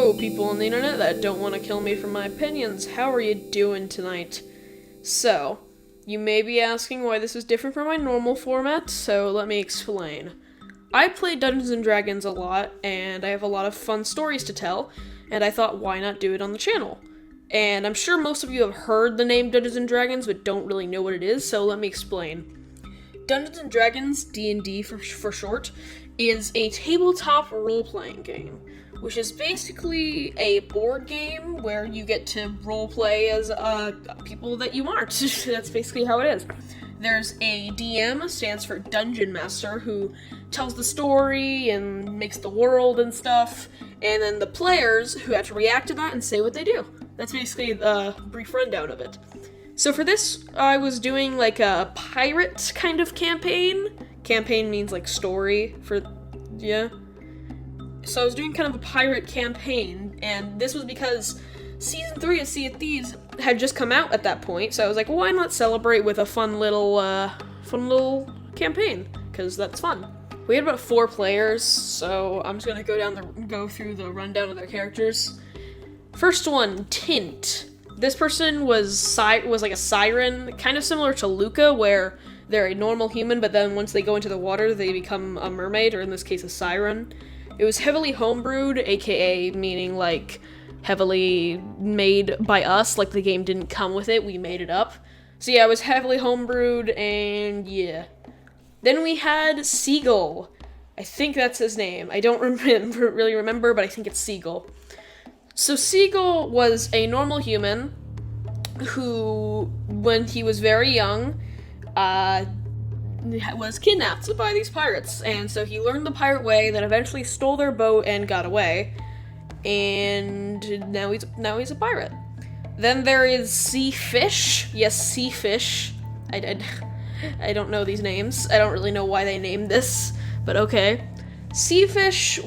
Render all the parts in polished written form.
Hello, people on the internet that don't want to kill me for my opinions. How are you doing tonight? So, you may be asking why this is different from my normal format, so let me explain. I play Dungeons & Dragons a lot, and I have a lot of fun stories to tell, and I thought, why not do it on the channel? And I'm sure most of you have heard the name Dungeons & Dragons, but don't really know what it is, so let me explain. Dungeons & Dragons, D&D for short, is a tabletop role-playing game, which is basically a board game where you get to role-play as people that you aren't. That's basically how it is. There's a DM, stands for Dungeon Master, who tells the story and makes the world and stuff, and then the players who have to react to that and say what they do. That's basically the brief rundown of it. So for this, I was doing like a pirate kind of campaign. Campaign means like story yeah. So I was doing kind of a pirate campaign, and this was because Season 3 of Sea of Thieves had just come out at that point, so I was like, why not celebrate with a fun little campaign, because that's fun. We had about 4 players, so I'm just gonna go through the rundown of their characters. First one, Tint. This person was like a siren, kind of similar to Luca, where they're a normal human, but then once they go into the water, they become a mermaid, or in this case, a siren. It was heavily homebrewed, aka meaning, like, heavily made by us, like the game didn't come with it, we made it up. So yeah, it was heavily homebrewed, and yeah. Then we had Seagull. I think that's his name. I don't really remember, but I think it's Seagull. So Seagull was a normal human who, when he was very young, was kidnapped by these pirates, and so he learned the pirate way, then eventually stole their boat and got away, and now he's a pirate. Then there is Seafish. Yes, Seafish. I don't know these names. I don't really know why they named this, but okay. Seafish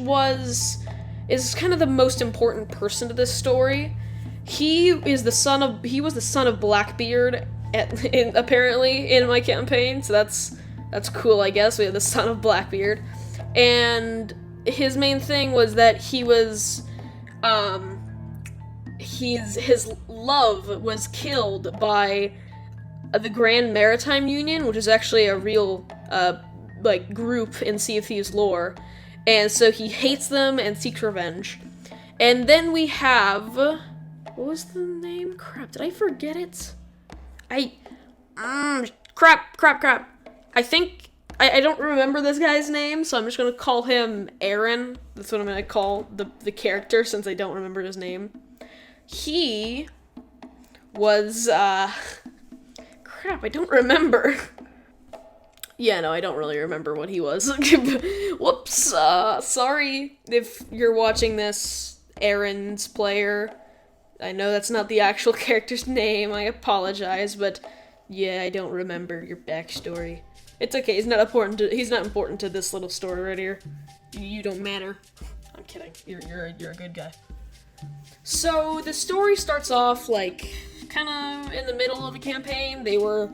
is kind of the most important person to this story. He was the son of Blackbeard apparently in my campaign, so that's cool, I guess. We have the son of Blackbeard, and his main thing was that he was his love was killed by the Grand Maritime Union, which is actually a real like group in Sea of Thieves lore, and so he hates them and seeks revenge. And then we have, what was the name? Crap, did I forget it? Crap. I think, I don't remember this guy's name, so I'm just gonna call him Aaron. That's what I'm gonna call the character, since I don't remember his name. He was, crap, I don't remember. Yeah, no, I don't really remember what he was. Whoops, sorry if you're watching this, Aaron's player. I know that's not the actual character's name, I apologize, but yeah, I don't remember your backstory. It's okay, he's not important to this little story right here. You don't matter. I'm kidding, you're a good guy. So, the story starts off, like, kinda in the middle of a campaign. They were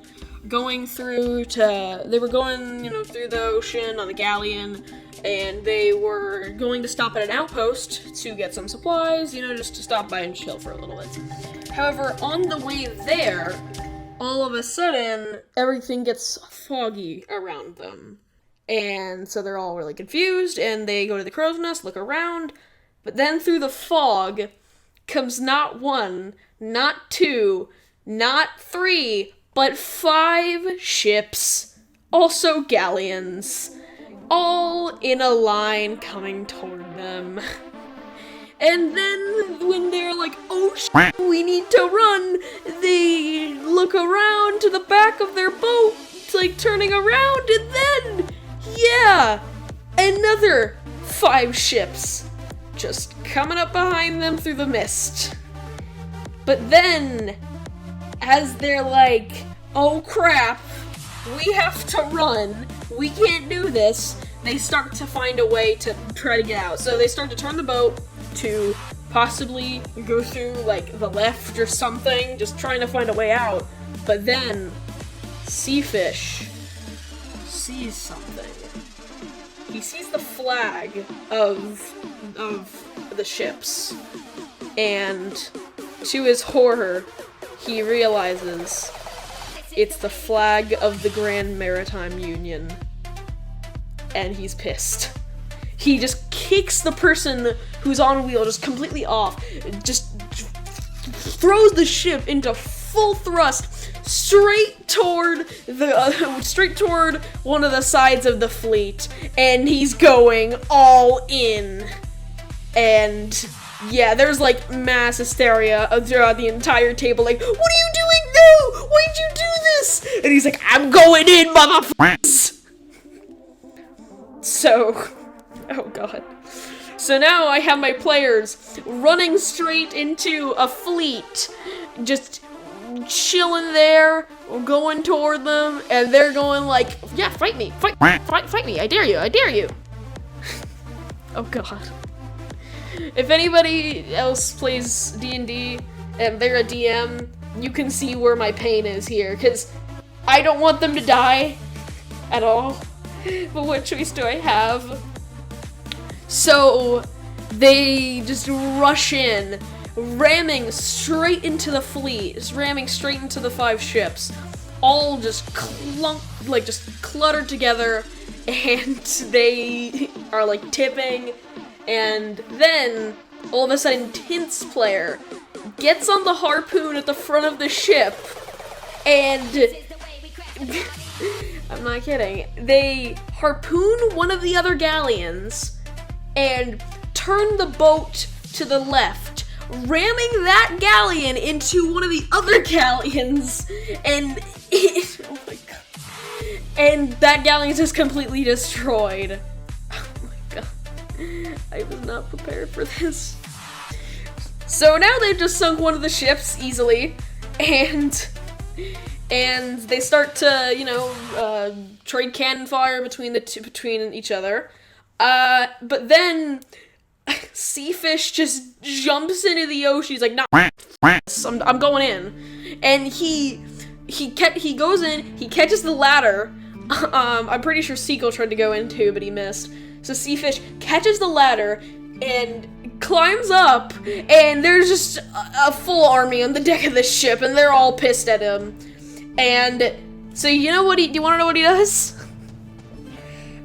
going through the ocean on a galleon, and they were going to stop at an outpost to get some supplies, just to stop by and chill for a little bit. However, on the way there, all of a sudden, everything gets foggy around them. And so they're all really confused, and they go to the crow's nest, look around, but then through the fog comes not 1, not 2, not 3, but 5 ships, also galleons, all in a line coming toward them. And then when they're like, oh shit, we need to run, they look around to the back of their boat, like turning around, and then, yeah, another 5 ships just coming up behind them through the mist. But then, as they're like, oh crap, we have to run, we can't do this, they start to find a way to try to get out. So they start to turn the boat to possibly go through, like, the left or something, just trying to find a way out. But then, Seafish sees something. He sees the flag of the ships. And to his horror, he realizes it's the flag of the Grand Maritime Union. And he's pissed. He just kicks the person who's on wheel just completely off, just throws the ship into full thrust straight toward one of the sides of the fleet, and he's going all in. And yeah, there's like mass hysteria throughout the entire table, like, what are you doing? No! Why'd you do this? And he's like, I'm going in, motherfuckers! So, oh god. So now I have my players running straight into a fleet, just chilling there, going toward them, and they're going like, yeah, fight me, fight me, I dare you. Oh god. If anybody else plays D&D and they're a DM, you can see where my pain is here, because I don't want them to die at all, but what choice do I have? So they just rush in, ramming straight into the fleet, just ramming straight into the 5 ships, all just cluttered together, and they are like tipping, and then all of a sudden Tint's player gets on the harpoon at the front of the ship, and I'm not kidding, they harpoon one of the other galleons and turn the boat to the left, ramming that galleon into one of the other galleons, and oh my god. And that galleon is just completely destroyed. Oh my god. I was not prepared for this. So now they've just sunk one of the ships easily, and they start to, trade cannon fire between each other. But then Seafish just jumps into the ocean. He's like, nah, I'm going in. And he goes in, he catches the ladder. I'm pretty sure Seagull tried to go in too, but he missed. So Seafish catches the ladder and climbs up, and there's just a full army on the deck of the ship, and they're all pissed at him. And so do you want to know what he does?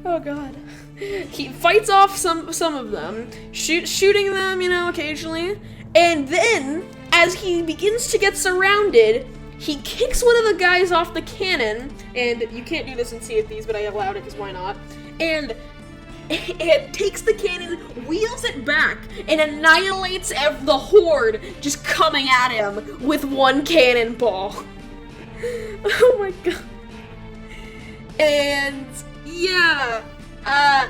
Oh god. He fights off some of them, shooting them, occasionally, and then, as he begins to get surrounded, he kicks one of the guys off the cannon, and you can't do this in Sea of Thieves, but I allowed it because why not, and it takes the cannon, wheels it back, and annihilates the horde just coming at him with one cannonball. Oh my god. And, yeah,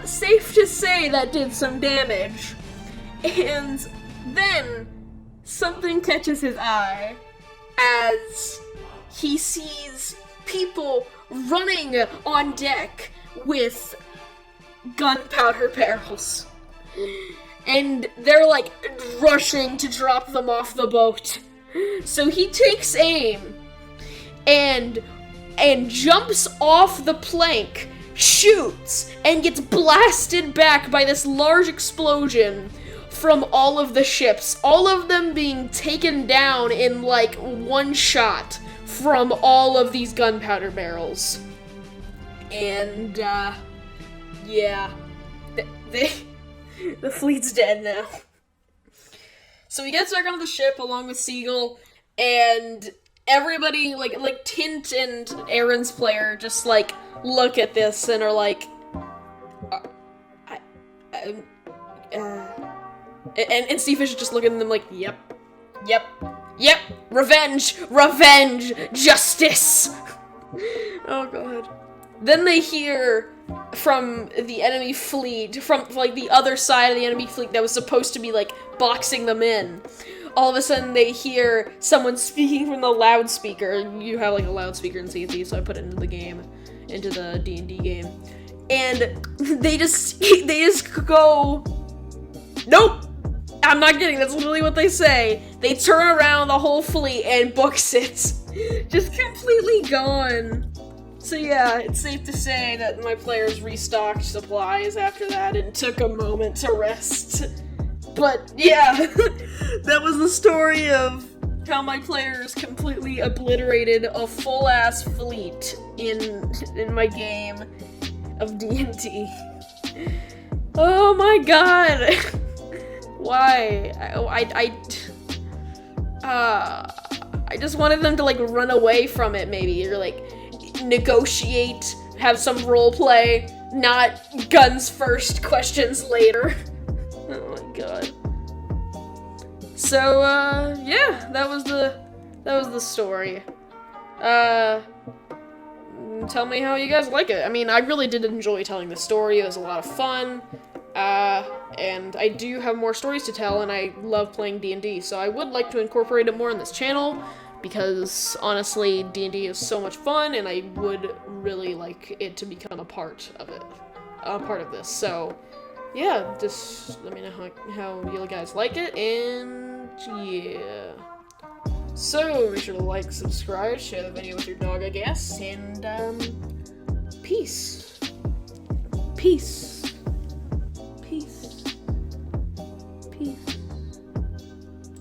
safe to say that did some damage. And then something catches his eye as he sees people running on deck with gunpowder barrels. And they're like rushing to drop them off the boat. So he takes aim and jumps off the plank, shoots, and gets blasted back by this large explosion from all of the ships, all of them being taken down in like one shot from all of these gunpowder barrels. And yeah, the fleet's dead now. So he gets back onto the ship along with Seagull, and everybody, like Tint and Aaron's player, just like look at this and are like, and Seafish is just looking at them like, yep, revenge, justice. Oh god. Then they hear from the enemy fleet, from like the other side of the enemy fleet that was supposed to be like boxing them in. All of a sudden they hear someone speaking from the loudspeaker. You have like a loudspeaker in CC, so I put it into the game, into the D&D game. And they just go, nope, I'm not kidding, that's literally what they say. They turn around the whole fleet and books it. Just completely gone. So yeah, it's safe to say that my players restocked supplies after that and took a moment to rest. But yeah, that was the story of how my players completely obliterated a full-ass fleet in my game of D&D. Oh my god! Why? I just wanted them to, like, run away from it, maybe, or, like, negotiate, have some roleplay, not guns first, questions later. Oh my god. So, yeah, that was the story. Tell me how you guys like it. I mean, I really did enjoy telling the story. It was a lot of fun. And I do have more stories to tell, and I love playing D&D, so I would like to incorporate it more in this channel, because, honestly, D&D is so much fun, and I would really like it to become a part of it. A part of this, so, yeah, just let me know how you guys like it, and, yeah. So, be sure to like, subscribe, share the video with your dog, I guess, and, peace. Peace.